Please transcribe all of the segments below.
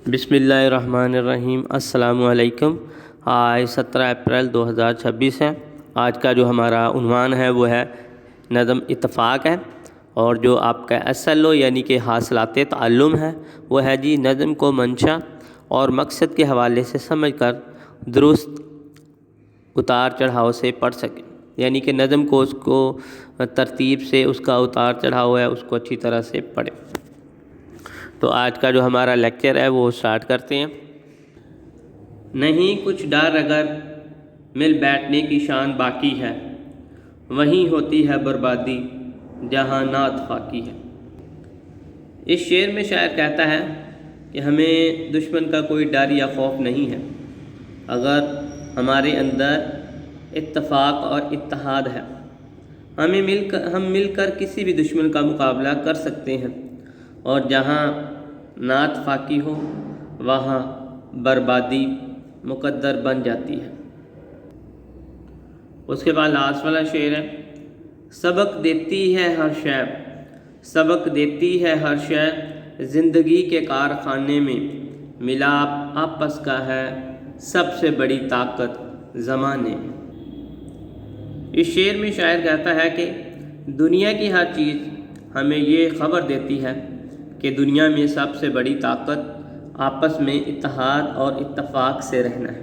بسم اللہ الرحمن الرحیم۔ السلام علیکم۔ آج 17 اپریل 2026 ہے۔ آج کا جو ہمارا عنوان ہے وہ ہے نظم اتفاق ہے، اور جو آپ کا SLO یعنی کہ حاصلات تعلم ہے وہ ہے جی نظم کو منشا اور مقصد کے حوالے سے سمجھ کر درست اتار چڑھاؤ سے پڑھ سکیں، یعنی کہ نظم کو اس کو ترتیب سے اس کا اتار چڑھاؤ ہے اس کو اچھی طرح سے پڑھیں۔ تو آج کا جو ہمارا لیکچر ہے وہ سٹارٹ کرتے ہیں۔ نہیں کچھ ڈر اگر مل بیٹھنے کی شان باقی ہے، وہیں ہوتی ہے بربادی جہاں نا اتفاقی ہے۔ اس شعر میں شاعر کہتا ہے کہ ہمیں دشمن کا کوئی ڈر یا خوف نہیں ہے اگر ہمارے اندر اتفاق اور اتحاد ہے۔ ہم مل کر کسی بھی دشمن کا مقابلہ کر سکتے ہیں، اور جہاں نا اتفاقی ہو وہاں بربادی مقدر بن جاتی ہے۔ اس کے بعد لاسٹ والا شعر ہے، سبق دیتی ہے ہر شے، سبق دیتی ہے ہر شے، زندگی کے کارخانے میں ملاپ آپس کا ہے سب سے بڑی طاقت زمانے میں۔ اس شعر میں شاعر کہتا ہے کہ دنیا کی ہر چیز ہمیں یہ خبر دیتی ہے کہ دنیا میں سب سے بڑی طاقت آپس میں اتحاد اور اتفاق سے رہنا ہے،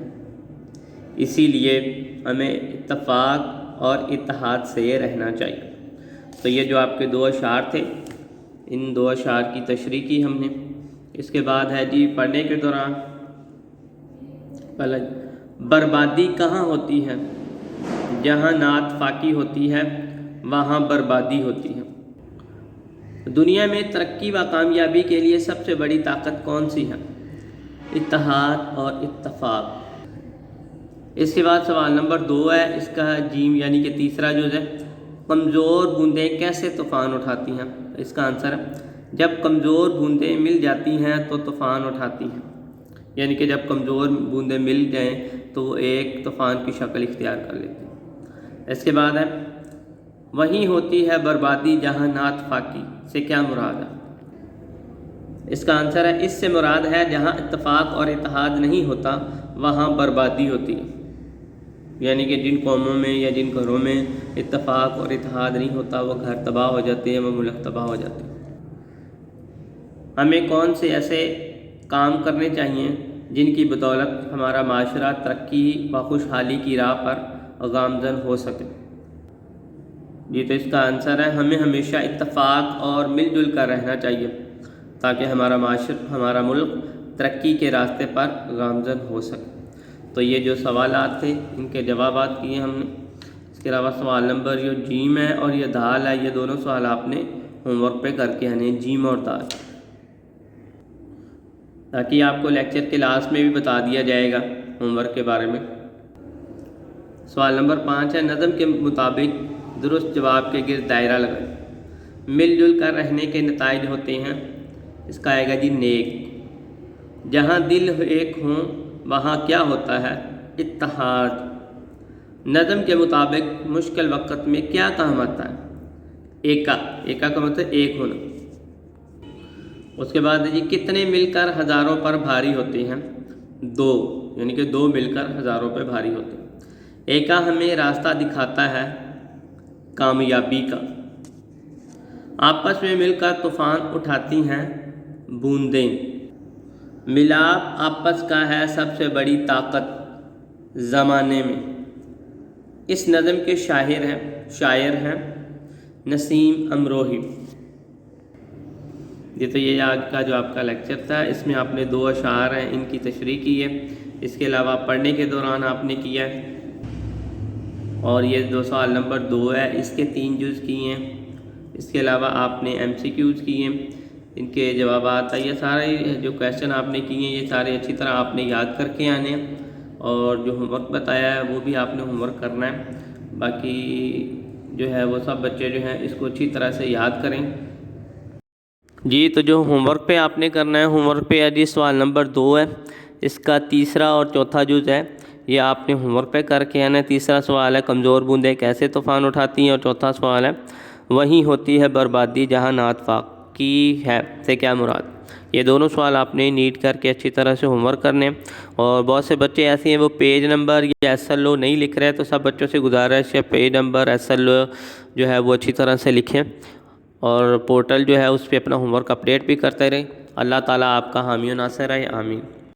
اسی لیے ہمیں اتفاق اور اتحاد سے رہنا چاہیے۔ تو یہ جو آپ کے 2 اشعار تھے، ان 2 اشعار کی تشریح کی ہم نے۔ اس کے بعد ہے جی پڑھنے کے دوران بربادی کہاں ہوتی ہے، جہاں نا اتفاقی ہوتی ہے وہاں بربادی ہوتی ہے۔ دنیا میں ترقی و کامیابی کے لیے سب سے بڑی طاقت کون سی ہے؟ اتحاد اور اتفاق۔ اس کے بعد سوال نمبر 2 ہے، اس کا جیم یعنی کہ تیسرا جز ہے، کمزور بوندیں کیسے طوفان اٹھاتی ہیں؟ اس کا آنسر ہے جب کمزور بوندیں مل جاتی ہیں تو طوفان اٹھاتی ہیں، یعنی کہ جب کمزور بوندیں مل جائیں تو وہ ایک طوفان کی شکل اختیار کر لیتی ہیں۔ اس کے بعد ہے وہیں ہوتی ہے بربادی جہاں نا اتفاقی، سے کیا مراد ہے؟ اس کا آنسر ہے اس سے مراد ہے جہاں اتفاق اور اتحاد نہیں ہوتا وہاں بربادی ہوتی ہے، یعنی کہ جن قوموں میں یا جن گھروں میں اتفاق اور اتحاد نہیں ہوتا وہ گھر تباہ ہو جاتے ہیں، وہ ملک تباہ ہو جاتے ہیں۔ ہمیں کون سے ایسے کام کرنے چاہیے جن کی بدولت ہمارا معاشرہ ترقی و خوشحالی کی راہ پر گامزن ہو سکے؟ جی تو اس کا آنسر ہے ہمیں ہمیشہ اتفاق اور مل جل کر رہنا چاہیے تاکہ ہمارا ملک ترقی کے راستے پر گامزن ہو سکے۔ تو یہ جو سوالات تھے ان کے جوابات کیے ہم نے۔ اس کے علاوہ سوال نمبر جو جیم ہے اور یہ دال ہے، یہ دونوں سوال آپ نے ہوم ورک پہ کر کے آنے، جیم اور دال، تاکہ آپ کو لیکچر کے لاسٹ میں بھی بتا دیا جائے گا ہوم ورک کے بارے میں۔ سوال نمبر 5 ہے، نظم کے مطابق درست جواب کے گرد دائرہ لگائیں۔ مل جل کر رہنے کے نتائج ہوتے ہیں، اس کا آئے گا جی نیک۔ جہاں دل ایک ہوں وہاں کیا ہوتا ہے؟ اتحاد۔ نظم کے مطابق مشکل وقت میں کیا کام آتا ہے؟ ایکا۔ ایکا کا مطلب ایک ہونا۔ اس کے بعد جی کتنے مل کر ہزاروں پر بھاری ہوتے ہیں؟ 2، یعنی کہ 2 مل کر ہزاروں پہ بھاری ہوتے ہیں۔ ایکا ہمیں راستہ دکھاتا ہے کامیابی کا۔ آپس میں مل کر طوفان اٹھاتی ہیں بوندیں۔ ملاپ آپس کا ہے سب سے بڑی طاقت زمانے میں۔ اس نظم کے شاعر ہیں نسیم امروہی۔ یہ تو یہ آج کا جو آپ کا لیکچر تھا، اس میں آپ نے 2 اشعار ہیں ان کی تشریح کی ہے۔ اس کے علاوہ پڑھنے کے دوران آپ نے کیا ہے، اور یہ 2 سوال نمبر 2 ہے، اس کے 3 جز کیے ہیں۔ اس کے علاوہ آپ نے MCQs کیے ہیں، ان کے جوابات، یہ سارے جو کویشچن آپ نے کیے ہیں یہ سارے اچھی طرح آپ نے یاد کر کے آنے ہیں، اور جو ہوم ورک بتایا ہے وہ بھی آپ نے ہوم ورک کرنا ہے۔ باقی جو ہے وہ سب بچے جو ہیں اس کو اچھی طرح سے یاد کریں۔ جی تو جو ہوم ورک پہ آپ نے کرنا ہے، ہوم ورک پہ جی سوال نمبر 2 ہے، اس کا تیسرا اور چوتھا جز ہے، یہ آپ نے ہوم ورک پہ کر کے آنا ہے۔ تیسرا سوال ہے کمزور بوندیں کیسے طوفان اٹھاتی ہیں، اور چوتھا سوال ہے وہیں ہوتی ہے بربادی جہاں نا اتفاقی ہے، سے کیا مراد؟ یہ دونوں سوال آپ نے نیٹ کر کے اچھی طرح سے ہوم ورک کرنے ہیں۔ اور بہت سے بچے ایسے ہیں وہ پیج نمبر یا SLO نہیں لکھ رہے، تو سب بچوں سے گزارش ہے پیج نمبر SLO جو ہے وہ اچھی طرح سے لکھیں، اور پورٹل جو ہے اس پہ اپنا ہوم ورک اپڈیٹ بھی کرتے رہیں۔ اللہ تعالیٰ آپ کا حامی و ناصر رہے، آمین۔